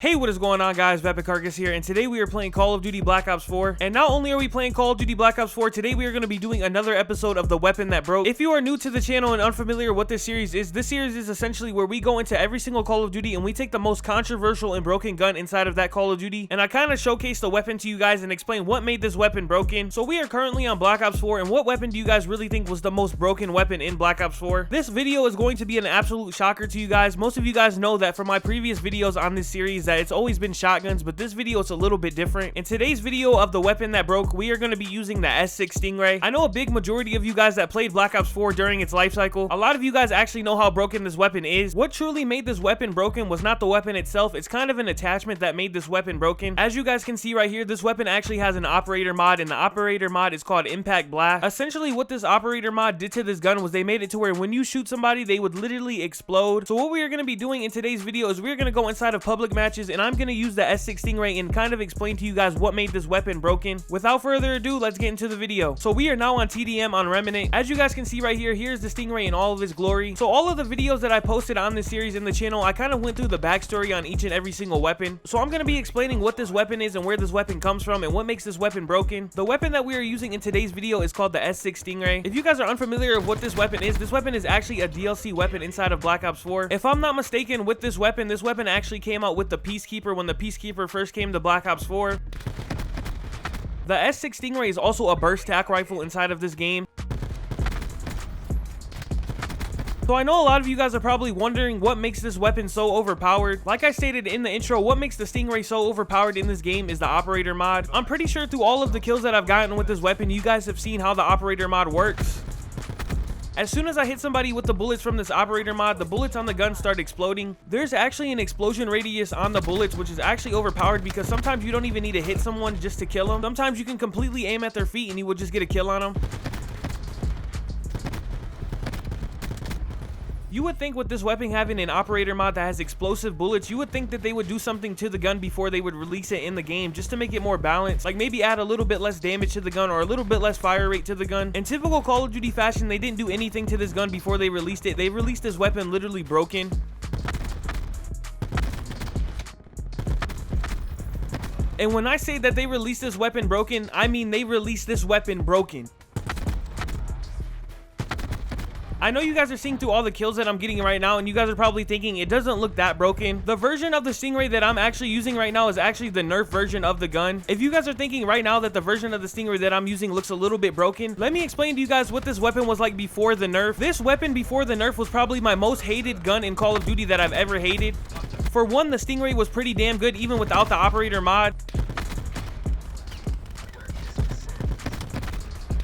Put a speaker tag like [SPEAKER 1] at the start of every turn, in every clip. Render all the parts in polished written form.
[SPEAKER 1] Hey, what is going on, guys? Vapid Carcass here, and today we are playing Call of Duty Black Ops 4. And not only are we playing Call of Duty Black Ops 4, today we are going to be doing another episode of The Weapon That Broke. If you are new to the channel and unfamiliar what this series is essentially where we go into every single Call of Duty and we take the most controversial and broken gun inside of that Call of Duty, and I kind of showcase the weapon to you guys and explain what made this weapon broken. So we are currently on Black Ops 4, and what weapon do you guys really think was the most broken weapon in Black Ops 4? This video is going to be an absolute shocker to you guys. Most of you guys know that from my previous videos on this series that it's always been shotguns, but this video is a little bit different. In today's video of The Weapon That Broke, we are going to be using the S6 Stingray. I know a big majority of you guys that played Black Ops 4 during its life cycle, a lot of you guys actually know how broken this weapon is. What truly made this weapon broken was not the weapon itself, it's kind of an attachment that made this weapon broken. As you guys can see right here, this weapon actually has an operator mod, and the operator mod is called Impact Blast. Essentially what this operator mod did to this gun was they made it to where when you shoot somebody, they would literally explode. So what we are going to be doing in today's video is we're going to go inside of public matches, and I'm going to use the S6 Stingray and kind of explain to you guys what made this weapon broken. Without further ado, let's get into the video. So we are now on TDM on Remnant. As you guys can see right here, here's the Stingray in all of its glory. So all of the videos that I posted on this series in the channel, I kind of went through the backstory on each and every single weapon. So I'm going to be explaining what this weapon is and where this weapon comes from and what makes this weapon broken. The weapon that we are using in today's video is called the S6 Stingray. If you guys are unfamiliar with what this weapon is actually a DLC weapon inside of Black Ops 4. If I'm not mistaken, with this weapon actually came out with the Peacekeeper when the Peacekeeper first came to Black Ops 4. The S6 Stingray is also a burst tac rifle inside of this game. So I know a lot of you guys are probably wondering what makes this weapon so overpowered. Like I stated in the intro, what makes the Stingray so overpowered in this game is the operator mod. I'm pretty sure through all of the kills that I've gotten with this weapon, you guys have seen how the operator mod works. As soon as I hit somebody with the bullets from this operator mod, the bullets on the gun start exploding. There's actually an explosion radius on the bullets, which is actually overpowered because sometimes you don't even need to hit someone just to kill them. Sometimes you can completely aim at their feet and you will just get a kill on them. You would think with this weapon having an operator mod that has explosive bullets, you would think that they would do something to the gun before they would release it in the game just to make it more balanced. Like maybe add a little bit less damage to the gun or a little bit less fire rate to the gun. In typical Call of Duty fashion, they didn't do anything to this gun before they released it. They released this weapon literally broken. And when I say that they released this weapon broken, I mean they released this weapon broken. I know you guys are seeing through all the kills that I'm getting right now, and you guys are probably thinking it doesn't look that broken. The version of the Stingray that I'm actually using right now is actually the nerf version of the gun. If you guys are thinking right now that the version of the Stingray that I'm using looks a little bit broken, let me explain to you guys what this weapon was like before the nerf. This weapon before the nerf was probably my most hated gun in Call of Duty that I've ever hated. For one, the Stingray was pretty damn good even without the operator mod.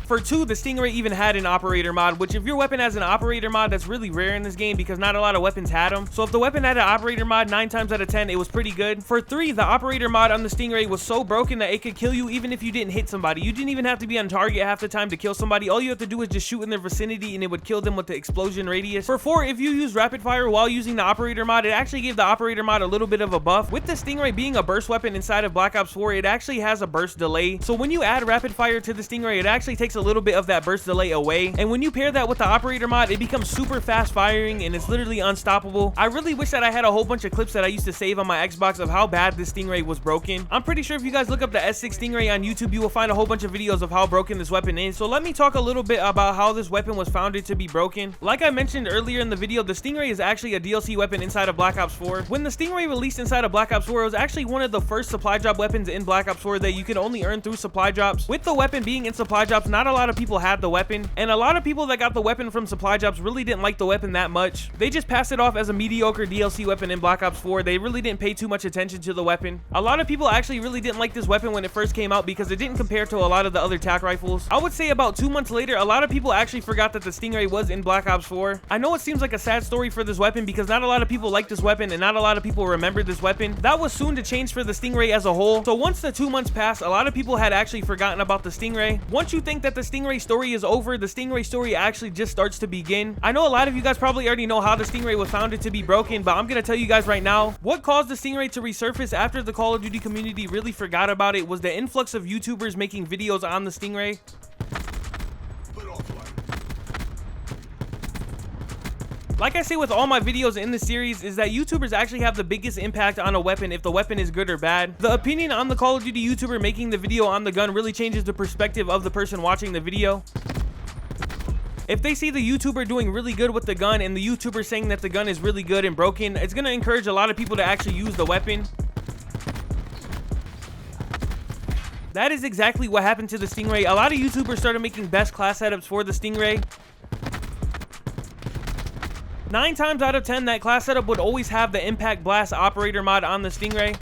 [SPEAKER 1] For two, the Stingray even had an operator mod, which if your weapon has an operator mod, that's really rare in this game because not a lot of weapons had them. So if the weapon had an operator mod, 9 times out of 10, it was pretty good. For three, the operator mod on the Stingray was so broken that it could kill you even if you didn't hit somebody. You didn't even have to be on target half the time to kill somebody. All you have to do is just shoot in their vicinity and it would kill them with the explosion radius. For four, if you use rapid fire while using the operator mod, it actually gave the operator mod a little bit of a buff. With the Stingray being a burst weapon inside of Black Ops 4, it actually has a burst delay. So when you add rapid fire to the Stingray, it actually takes a little bit of that burst delay away, and when you pair that with the operator mod, it becomes super fast firing and it's literally unstoppable. I really wish that I had a whole bunch of clips that I used to save on my Xbox of how bad this Stingray was broken. I'm pretty sure if you guys look up the S6 Stingray on YouTube, you will find a whole bunch of videos of how broken this weapon is. So let me talk a little bit about how this weapon was founded to be broken. Like I mentioned earlier in the video, the Stingray is actually a DLC weapon inside of Black Ops 4. When the Stingray released inside of Black Ops 4, it was actually one of the first supply drop weapons in Black Ops 4 that you could only earn through supply drops. With the weapon being in supply drops, not a lot of people had the weapon, and a lot of people that got the weapon from supply drops really didn't like the weapon that much. They just passed it off as a mediocre DLC weapon in Black Ops 4. They really didn't pay too much attention to the weapon. A lot of people actually really didn't like this weapon when it first came out because it didn't compare to a lot of the other tac rifles. I would say about 2 months later, a lot of people actually forgot that the Stingray was in Black Ops 4. I know it seems like a sad story for this weapon because not a lot of people like this weapon and not a lot of people remember this weapon. That was soon to change for the Stingray as a whole. So once the 2 months passed, a lot of people had actually forgotten about the Stingray. Once you think that the Stingray story is over, the Stingray story actually just starts to begin. I know a lot of you guys probably already know how the Stingray was founded to be broken, but I'm gonna tell you guys right now what caused the Stingray to resurface after the Call of Duty community really forgot about it was the influx of YouTubers making videos on the Stingray. Like I say with all my videos in this series, is that YouTubers actually have the biggest impact on a weapon if the weapon is good or bad. The opinion on the Call of Duty YouTuber making the video on the gun really changes the perspective of the person watching the video. If they see the YouTuber doing really good with the gun and the YouTuber saying that the gun is really good and broken, it's going to encourage a lot of people to actually use the weapon. That is exactly what happened to the Stingray. A lot of YouTubers started making best class setups for the Stingray. 9 times out of 10, that class setup would always have the Impact Blast operator mod on the Stingray.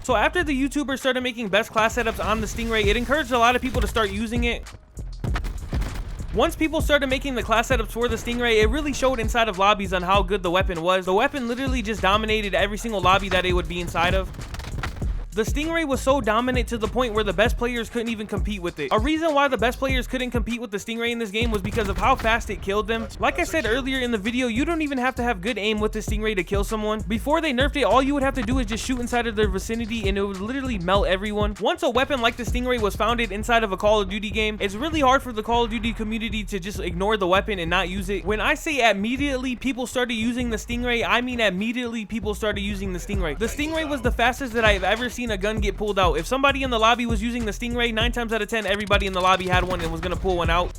[SPEAKER 1] So after the YouTubers started making best class setups on the Stingray, it encouraged a lot of people to start using it. Once people started making the class setups for the Stingray, it really showed inside of lobbies on how good the weapon was. The weapon literally just dominated every single lobby that it would be inside of. The Stingray was so dominant to the point where the best players couldn't even compete with it. A reason why the best players couldn't compete with the Stingray in this game was because of how fast it killed them. Like I said earlier in the video, you don't even have to have good aim with the Stingray to kill someone. Before they nerfed it, all you would have to do is just shoot inside of their vicinity and it would literally melt everyone. Once a weapon like the Stingray was founded inside of a Call of Duty game, it's really hard for the Call of Duty community to just ignore the weapon and not use it. When I say immediately people started using the Stingray, I mean immediately people started using the Stingray. The Stingray was the fastest that I've ever seen a gun get pulled out. If somebody in the lobby was using the Stingray, 9 times out of 10 everybody in the lobby had one and was gonna pull one out.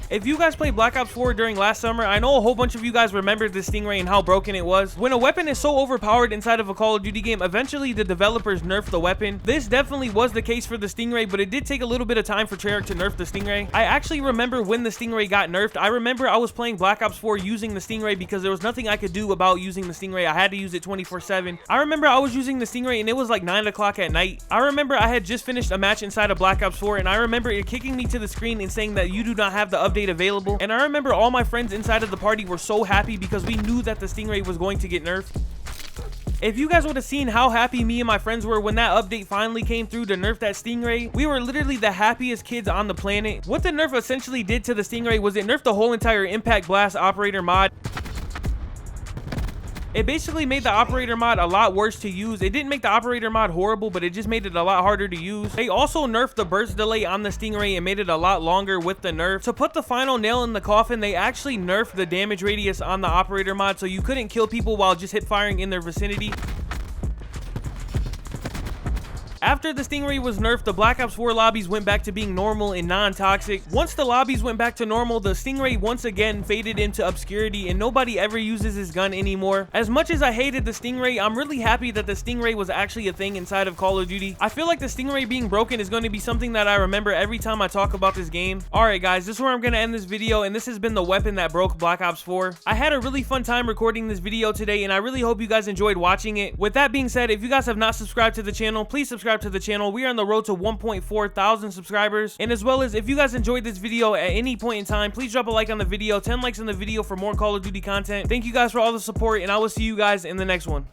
[SPEAKER 1] If you guys played Black Ops 4 during last summer, I know a whole bunch of you guys remembered the Stingray and how broken it was. When a weapon is so overpowered inside of a Call of Duty game, eventually the developers nerf the weapon. This definitely was the case for the Stingray, but it did take a little bit of time for Treyarch to nerf the Stingray. I actually remember when the Stingray got nerfed. I remember I was playing Black Ops 4 using the Stingray because there was nothing I could do about using the Stingray. I had to use it 24/7. I remember I was using the Stingray and it was like 9 o'clock at night. I remember I had just finished a match inside of Black Ops 4 and I remember it kicking me to the screen and saying that you do not have the update available. And I remember all my friends inside of the party were so happy because we knew that the Stingray was going to get nerfed. If you guys would have seen how happy me and my friends were when that update finally came through to nerf that Stingray, we were literally the happiest kids on the planet. What the nerf essentially did to the Stingray was it nerfed the whole entire Impact Blast operator mod. It basically made the operator mod a lot worse to use. It didn't make the operator mod horrible, but it just made it a lot harder to use. They also nerfed the burst delay on the Stingray and made it a lot longer with the nerf. To put the final nail in the coffin, they actually nerfed the damage radius on the operator mod, so you couldn't kill people while just hip firing in their vicinity. After the Stingray was nerfed, the Black Ops 4 lobbies went back to being normal and non-toxic. Once the lobbies went back to normal, the Stingray once again faded into obscurity and nobody ever uses his gun anymore. As much as I hated the Stingray, I'm really happy that the Stingray was actually a thing inside of Call of Duty. I feel like the Stingray being broken is going to be something that I remember every time I talk about this game. Alright guys, this is where I'm going to end this video, and this has been the weapon that broke Black Ops 4. I had a really fun time recording this video today, and I really hope you guys enjoyed watching it. With that being said, if you guys have not subscribed to the channel, please subscribe to the channel. We are on the road to 1.4 thousand subscribers. And as well as, if you guys enjoyed this video at any point in time, please drop a like on the video. 10 likes on the video for more Call of Duty content. Thank you guys for all the support, and I will see you guys in the next one.